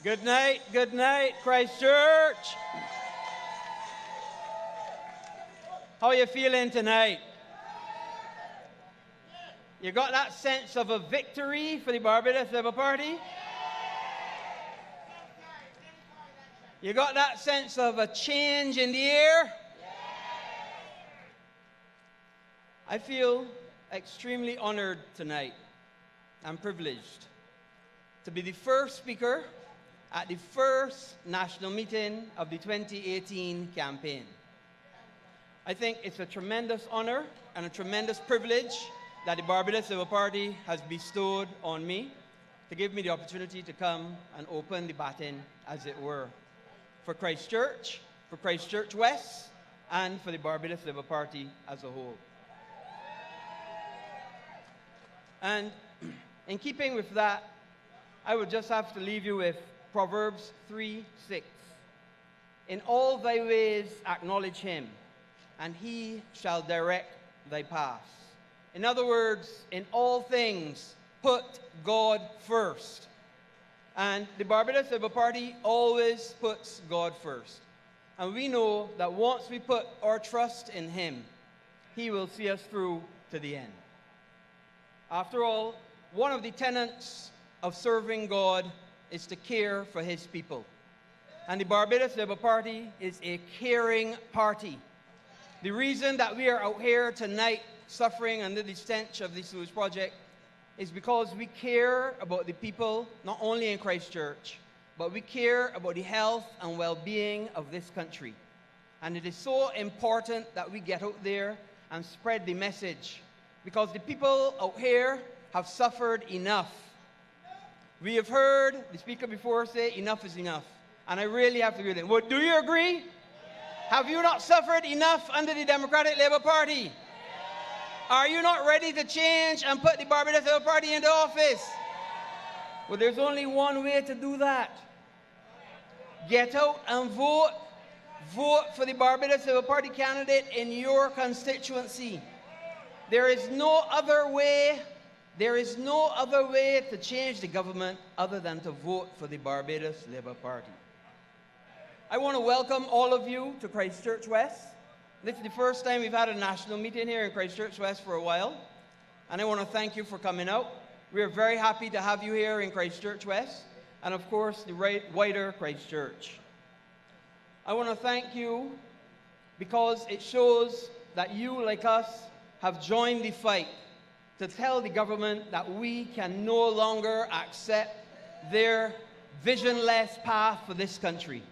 Good night, Christchurch. How are you feeling tonight? You got that sense of a victory for the Barbados Labour Party? You got that sense of a change in the air? I feel extremely honored tonight and privileged to be the first speaker at the first national meeting of the 2018 campaign. I think it's a tremendous honor and a tremendous privilege that the Barbados Labour Party has bestowed on me to give me the opportunity to come and open the baton, as it were, for Christchurch West, and for the Barbados Labour Party as a whole. And in keeping with that, I would just have to leave you with Proverbs 3:6. In all thy ways acknowledge him, and he shall direct thy paths. In other words, in all things, put God first. And the Barbados Labour Party always puts God first. And we know that once we put our trust in him, he will see us through to the end. After all, one of the tenets of serving God is to care for his people. And the Barbados Labour Party is a caring party. The reason that we are out here tonight suffering under the stench of the sewage project is because we care about the people, not only in Christchurch, but we care about the health and well-being of this country. And it is so important that we get out there and spread the message, because the people out here have suffered enough. We have heard the speaker before say enough is enough. And I really have to agree with him. Well, do you agree? Have you not suffered enough under the Democratic Labour Party? Are you not ready to change and put the Barbados Labour Party into office? Well, there's only one way to do that. Get out and vote. Vote for the Barbados Labour Party candidate in your constituency. There is no other way. There is no other way to change the government other than to vote for the Barbados Labour Party. I want to welcome all of you to Christchurch West. This is the first time we've had a national meeting here in Christchurch West for a while. And I want to thank you for coming out. We're very happy to have you here in Christchurch West, and of course the wider Christchurch. I want to thank you because it shows that you, like us, have joined the fight to tell the government that we can no longer accept their visionless path for this country.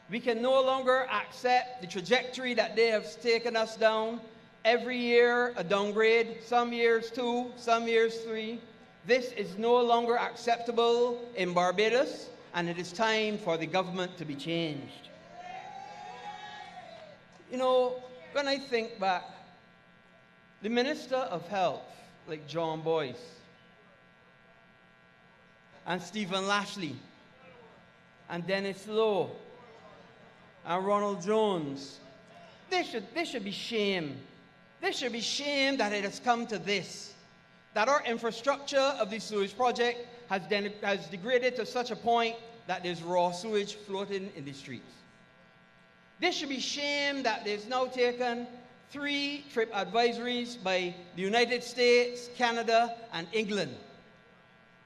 We can no longer accept the trajectory that they have taken us down. Every year a downgrade, some years 2, some years 3. This is no longer acceptable in Barbados, and it is time for the government to be changed. You know, when I think back, the Minister of Health, like John Boyce and Stephen Lashley and Dennis Lowe and Ronald Jones, they should be shamed. They should be shamed that it has come to this, that our infrastructure of the sewage project has degraded to such a point that there's raw sewage floating in the streets. They should be shamed that there's now taken 3 trip advisories by the United States, Canada, and England.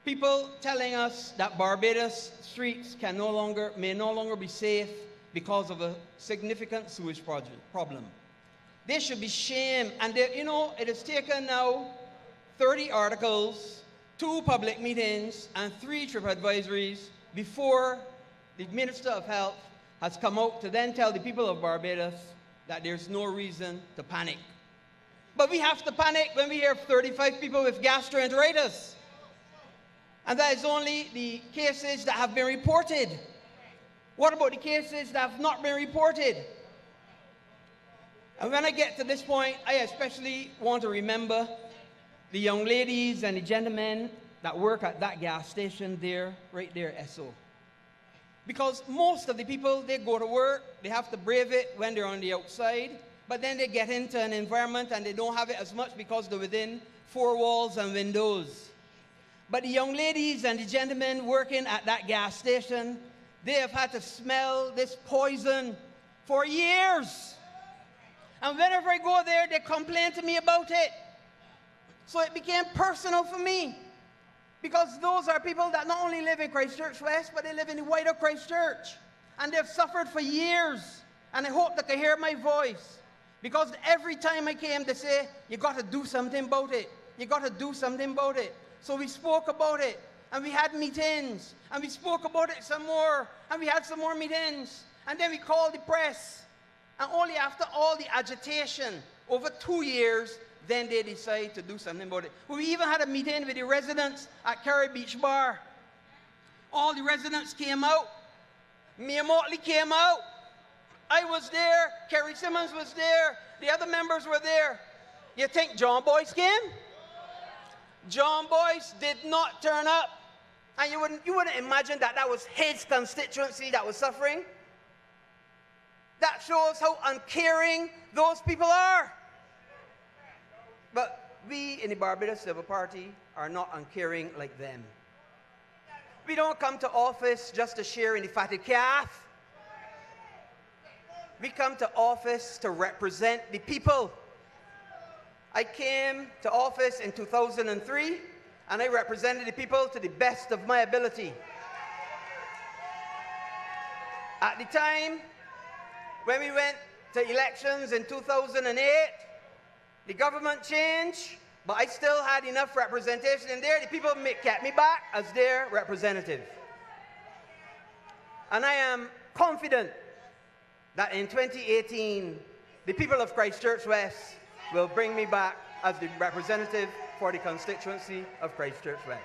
People telling us that Barbados streets may no longer be safe because of a significant sewage problem. They should be shamed. And you know, it has taken now 30 articles, 2 public meetings, and 3 trip advisories before the Minister of Health has come out to then tell the people of Barbados that there's no reason to panic. But we have to panic when we hear 35 people with gastroenteritis. And that is only the cases that have been reported. What about the cases that have not been reported? And when I get to this point, I especially want to remember the young ladies and the gentlemen that work at that gas station there, right there, SO. Because most of the people, they go to work, they have to brave it when they're on the outside, but then they get into an environment and they don't have it as much because they're within 4 walls and windows. But the young ladies and the gentlemen working at that gas station, They have had to smell this poison for years. And whenever I go there, they complain to me about it. So it became personal for me. Because those are people that not only live in Christchurch West, but they live in the wider Christchurch. And they've suffered for years. And I hope they can hear my voice. Because every time I came, they say, you got to do something about it. You got to do something about it. So we spoke about it. And we had meetings. And we spoke about it some more. And we had some more meetings. And then we called the press. And only after all the agitation, over 2 years, then they decide to do something about it. We even had a meeting with the residents at Kerry Beach Bar. All the residents came out. Mia Motley came out. I was there. Kerry Simmons was there. The other members were there. You think John Boyce came? John Boyce did not turn up. And you wouldn't imagine that that was his constituency that was suffering. That shows how uncaring those people are. But we in the Barbados Civil Party are not uncaring like them. We don't come to office just to share in the fatted calf. We come to office to represent the people. I came to office in 2003, and I represented the people to the best of my ability. At the time, when we went to elections in 2008, the government changed, but I still had enough representation in there. The people kept me back as their representative. And I am confident that in 2018, the people of Christchurch West will bring me back as the representative for the constituency of Christchurch West.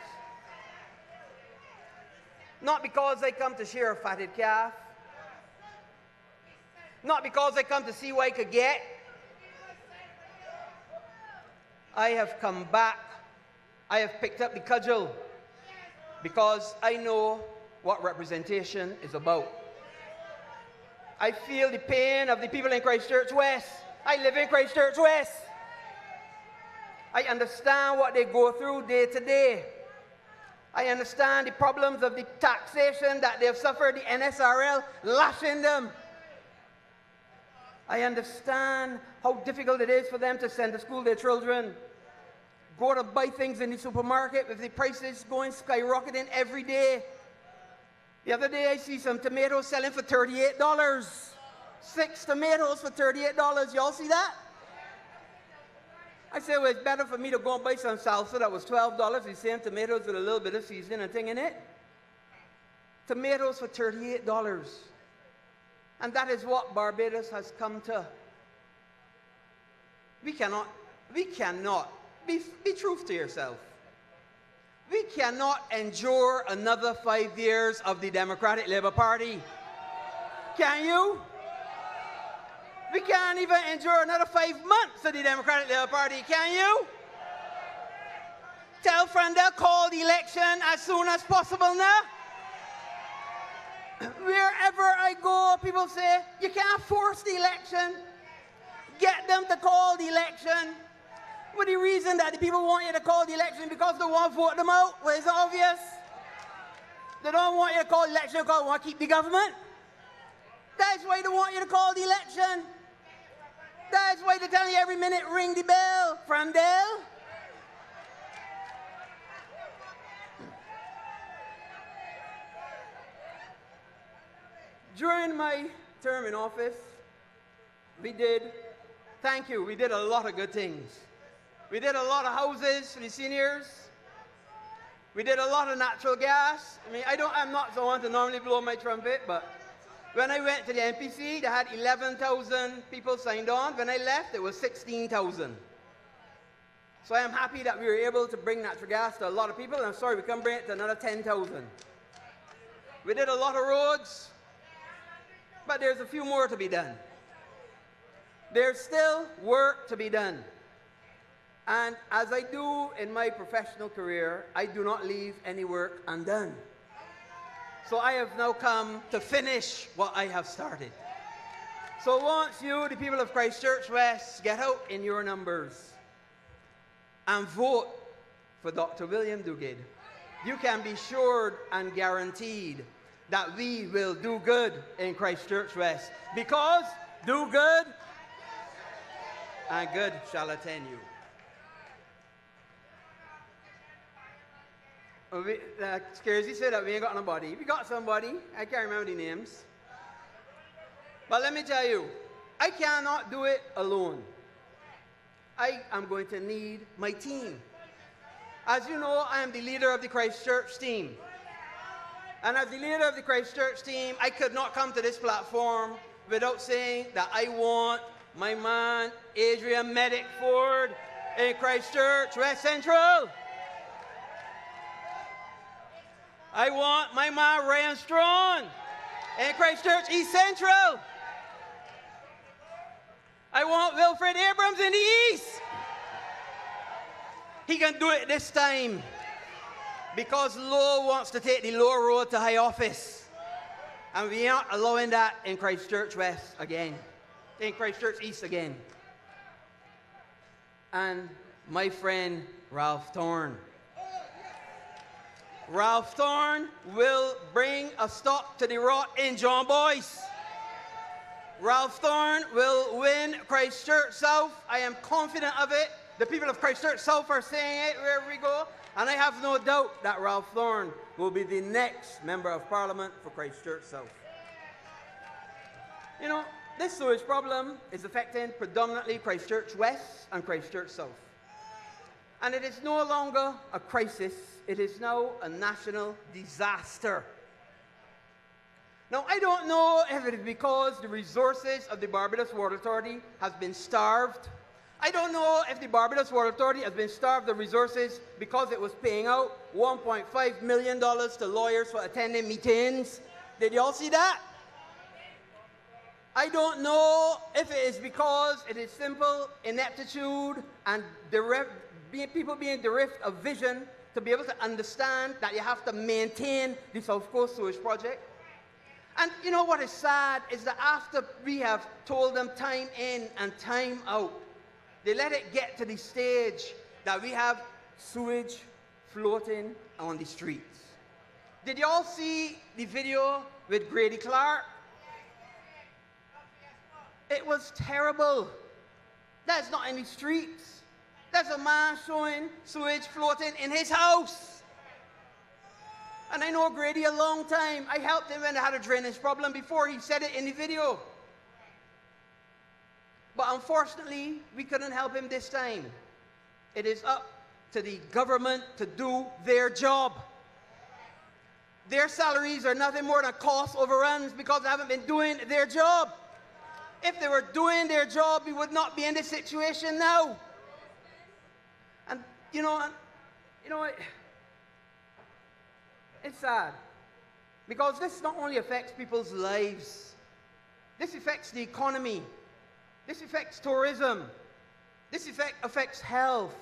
Not because I come to share a fatted calf, not because I come to see what I could get. I have come back, I have picked up the cudgel, because I know what representation is about. I feel the pain of the people in Christchurch West. I live in Christchurch West. I understand what they go through day to day. I understand the problems of the taxation that they have suffered, the NSRL lashing them. I understand how difficult it is for them to send to school their children, go to buy things in the supermarket with the prices going skyrocketing every day. The other day I see some tomatoes selling for $38. 6 tomatoes for $38. Y'all see that? I said, well, it's better for me to go and buy some salsa that was $12, the same tomatoes with a little bit of seasoning and thing in it. Tomatoes for $38. And that is what Barbados has come to. We cannot, be truth to yourself. We cannot endure another 5 years of the Democratic Labour Party. Can you? We can't even endure another 5 months of the Democratic Labour Party. Can you? Tell Frandel, call the election as soon as possible now. Wherever I go, people say, you can't force the election. Get them to call the election. Well, the reason that the people want you to call the election because they want to vote them out. Well, it's obvious. They don't want you to call the election because they want to keep the government. That's why they want you to call the election. That's why they tell you every minute, ring the bell, Frandel. During my term in office, we did a lot of good things. We did a lot of houses for the seniors. We did a lot of natural gas. I mean, I'm not someone to normally blow my trumpet, but when I went to the NPC, they had 11,000 people signed on. When I left, it was 16,000. So I am happy that we were able to bring natural gas to a lot of people, and I'm sorry we can't bring it to another 10,000. We did a lot of roads, but there's a few more to be done. There's still work to be done. And as I do in my professional career, I do not leave any work undone. So I have now come to finish what I have started. So once you, the people of Christchurch West, get out in your numbers and vote for Dr. Williiam Duguid, you can be assured and guaranteed that we will do good in Christchurch West. Because do good, and good shall attend you. Scarsy said that we ain't got nobody. We got somebody. I can't remember the names. But let me tell you, I cannot do it alone. I am going to need my team. As you know, I am the leader of the Christchurch team. And as the leader of the Christchurch team, I could not come to this platform without saying that I want my man, Adrian Medic Ford, in Christchurch West Central. I want my man, Ryan Strong, in Christchurch East Central. I want Wilfred Abrams in the East. He can do it this time because Low wants to take the low road to high office. And we aren't allowing that in Christchurch West again, in Christchurch East again. And my friend, Ralph Thorne. Ralph Thorne will bring a stop to the rot in John Boyce. Ralph Thorne will win Christchurch South. I am confident of it. The people of Christchurch South are saying it wherever we go. And I have no doubt that Ralph Thorne will be the next Member of Parliament for Christchurch South. You know, this sewage problem is affecting predominantly Christchurch West and Christchurch South. And it is no longer a crisis. It is now a national disaster. Now, I don't know if it is because the resources of the Barbados Water Authority have been starved. I don't know if the Barbados Water Authority has been starved of resources because it was paying out $1.5 million to lawyers for attending meetings. Did you all see that? I don't know if it is because it is simple ineptitude and people being bereft of vision to be able to understand that you have to maintain the South Coast Sewage Project. And you know what is sad is that after we have told them time in and time out, they let it get to the stage that we have sewage floating on the streets. Did you all see the video with Grady Clark? It was terrible. That's not in the streets. There's a man showing sewage floating in his house. And I know Grady a long time. I helped him when he had a drainage problem before he said it in the video. But unfortunately, we couldn't help him this time. It is up to the government to do their job. Their salaries are nothing more than cost overruns because they haven't been doing their job. If they were doing their job, we would not be in this situation now. And you know, it's sad because this not only affects people's lives, this affects the economy, this affects tourism, this affects health.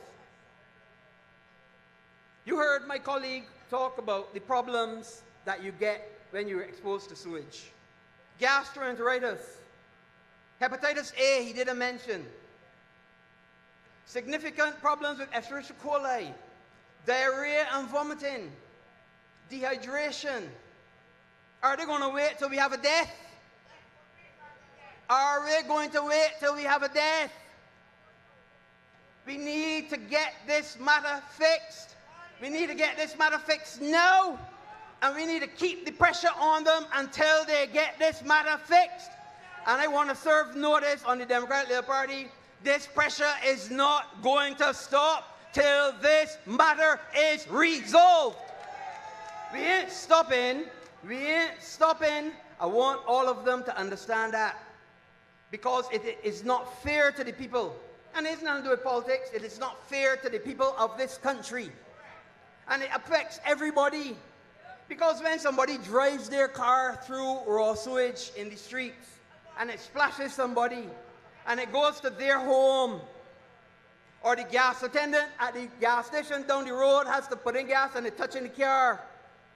You heard my colleague talk about the problems that you get when you're exposed to sewage. Gastroenteritis, hepatitis A, he didn't mention. Significant problems with Escherichia coli, diarrhea and vomiting, dehydration. Are they going to wait till we have a death? Are we going to wait till we have a death? We need to get this matter fixed. We need to get this matter fixed now. And we need to keep the pressure on them until they get this matter fixed. And I want to serve notice on the Democratic Labour Party. This pressure is not going to stop till this matter is resolved. We ain't stopping. We ain't stopping. I want all of them to understand that. Because it is not fair to the people. And it has nothing to do with politics. It is not fair to the people of this country. And it affects everybody. Because when somebody drives their car through raw sewage in the streets, and it splashes somebody, and it goes to their home, or the gas attendant at the gas station down the road has to put in gas and it touch in the car,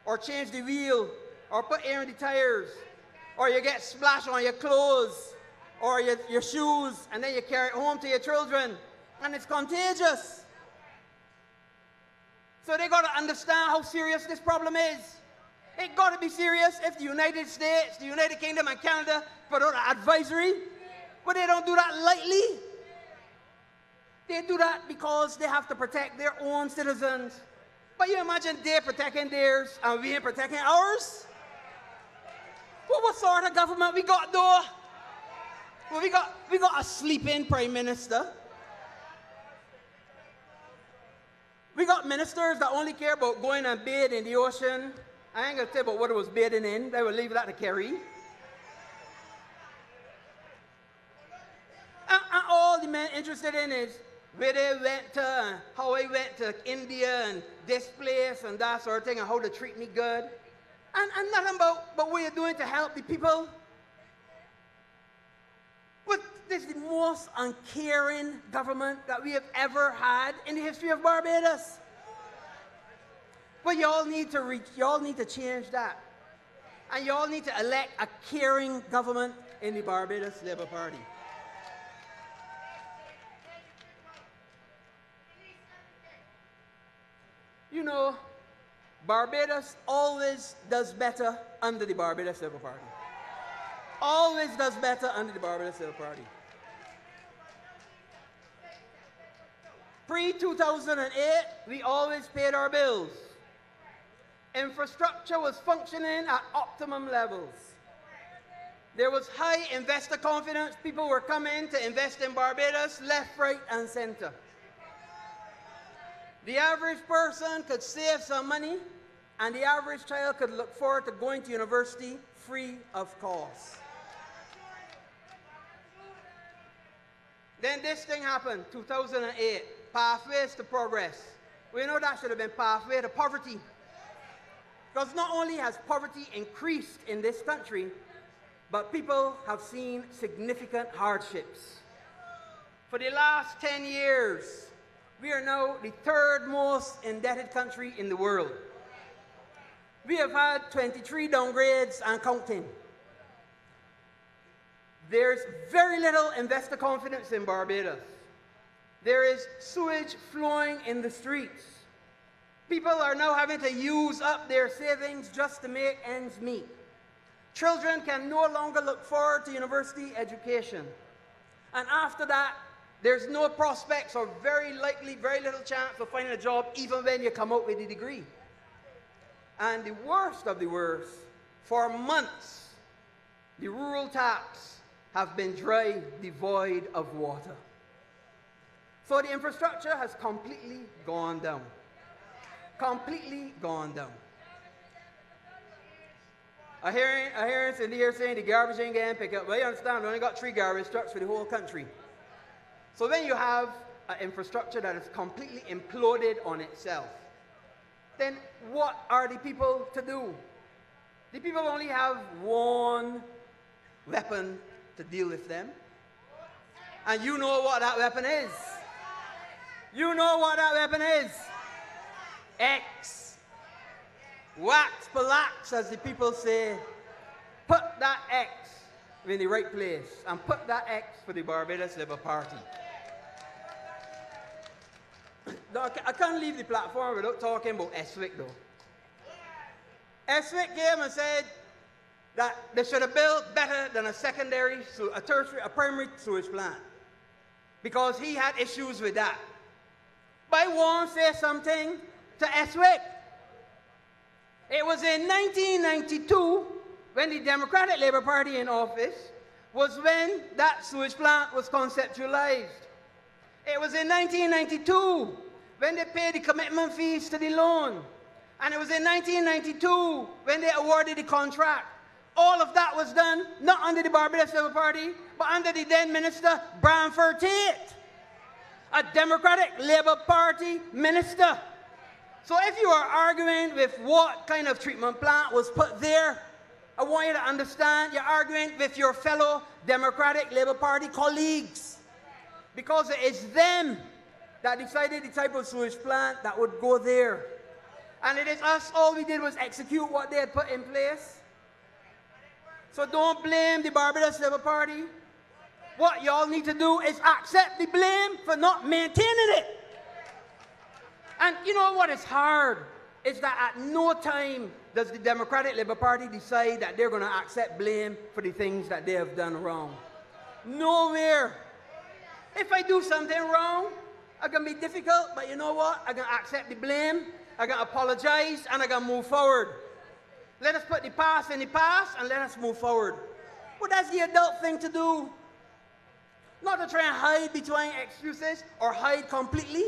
or change the wheel, or put air in the tires, or you get splashed on your clothes, or your shoes, and then you carry it home to your children, and it's contagious. So they got to understand how serious this problem is. It got to be serious if the United States, the United Kingdom, and Canada put out an advisory. But they don't do that lightly. They do that because they have to protect their own citizens. But you imagine they're protecting theirs and we ain't protecting ours? Well, what sort of government we got, though? Well, we got a sleeping prime minister. We got ministers that only care about going and bathe in the ocean. I ain't going to tell about what it was bathing in. They will leave that to Kerry. And all the men interested in is where they went to, how I went to India and this place and that sort of thing, and how they treat me good. And nothing about what you're doing to help the people. But this is the most uncaring government that we have ever had in the history of Barbados. But y'all need to change that. And y'all need to elect a caring government in the Barbados Labour Party. You know, Barbados always does better under the Barbados Labour Party. Always does better under the Barbados Labour Party. Pre-2008, we always paid our bills. Infrastructure was functioning at optimum levels. There was high investor confidence. People were coming to invest in Barbados, left, right, and center. The average person could save some money, and the average child could look forward to going to university free of cost. Then this thing happened, 2008, pathways to progress. We know that should have been pathway to poverty. Because not only has poverty increased in this country, but people have seen significant hardships. For the last 10 years, we are now the third most indebted country in the world. We have had 23 downgrades and counting. There's very little investor confidence in Barbados. There is sewage flowing in the streets. People are now having to use up their savings just to make ends meet. Children can no longer look forward to university education. And after that, there's no prospects or very little chance of finding a job even when you come out with a degree. And the worst of the worst, for months, the rural taps have been dry, devoid of water. So the infrastructure has completely gone down. Completely gone down. I hear Cindy here saying the garbage ain't getting picked up. Well, you understand, we only got 3 garbage trucks for the whole country. So when you have an infrastructure that is completely imploded on itself, then what are the people to do? The people only have one weapon to deal with them. And you know what that weapon is. You know what that weapon is. X. Wax palax, as the people say. Put that X in the right place. And put that X for the Barbados Labour Party. I can't leave the platform without talking about Eswick, though. Eswick came and said that they should have built better than a primary sewage plant, because he had issues with that. But I want to say something to Eswick. It was in 1992, when the Democratic Labour Party in office, was when that sewage plant was conceptualized. It was in 1992 when they paid the commitment fees to the loan. And it was in 1992 when they awarded the contract. All of that was done not under the Barbados Labour Party, but under the then Minister Branford Tate, a Democratic Labour Party minister. So if you are arguing with what kind of treatment plant was put there, I want you to understand you're arguing with your fellow Democratic Labour Party colleagues, because it is them that decided the type of sewage plant that would go there. And it is us, all we did was execute what they had put in place. So don't blame the Barbados Labour Party. What y'all need to do is accept the blame for not maintaining it. And you know what is hard? Is that at no time does the Democratic Labour Party decide that they're going to accept blame for the things that they have done wrong? Nowhere. If I do something wrong, it's going to be difficult, but you know what? I'm going to accept the blame, I'm going to apologize, and I'm going to move forward. Let us put the past in the past, and let us move forward. Well, that's the adult thing to do. Not to try and hide between excuses or hide completely.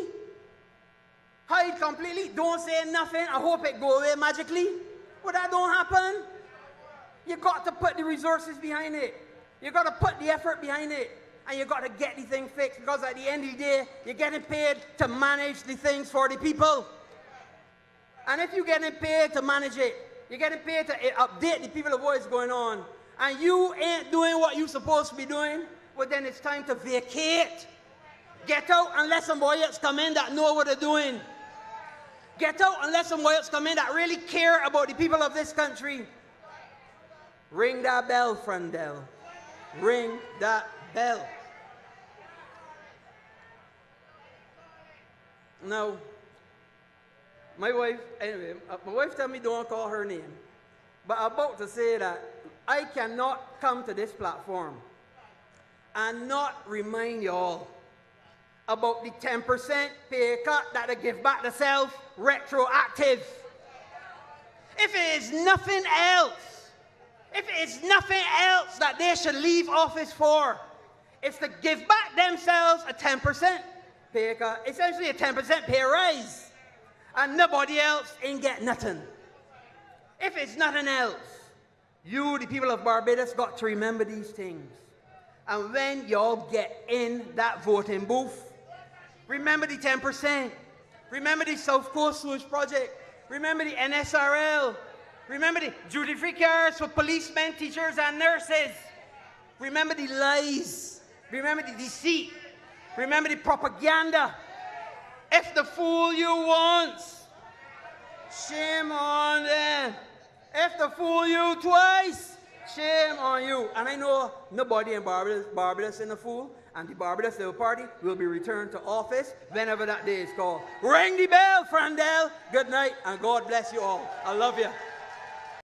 Hide completely, don't say nothing, I hope it go away magically. Well, that don't happen. You got to put the resources behind it. You got to put the effort behind it. And you got to get the thing fixed, because at the end of the day, you're getting paid to manage the things for the people. And if you're getting paid to manage it, you're getting paid to update the people of what's going on, and you ain't doing what you're supposed to be doing, well, then it's time to vacate. Get out and let somebody else come in that know what they're doing. Get out and let somebody else come in that really care about the people of this country. Ring that bell, Frandel. Ring that bell. Now, my wife told me don't call her name. But I'm about to say that I cannot come to this platform and not remind you all about the 10% pay cut that they give back to self retroactive. If it is nothing else, that they should leave office for, it's to give back themselves a 10% pay cut, essentially a 10% pay rise, and nobody else ain't get nothing. If it's nothing else, you, the people of Barbados, got to remember these things. And when y'all get in that voting booth, remember the 10%. Remember the South Coast Sewage Project. Remember the NSRL. Remember the duty-free cars for policemen, teachers, and nurses. Remember the lies. Remember the deceit. Remember the propaganda. If the fool you once, shame on them. If the fool you twice, shame on you. And I know nobody in Barbados is a fool, and the Barbados Labour Party will be returned to office whenever that day is called. Ring the bell, Frandel. Good night, and God bless you all. I love you.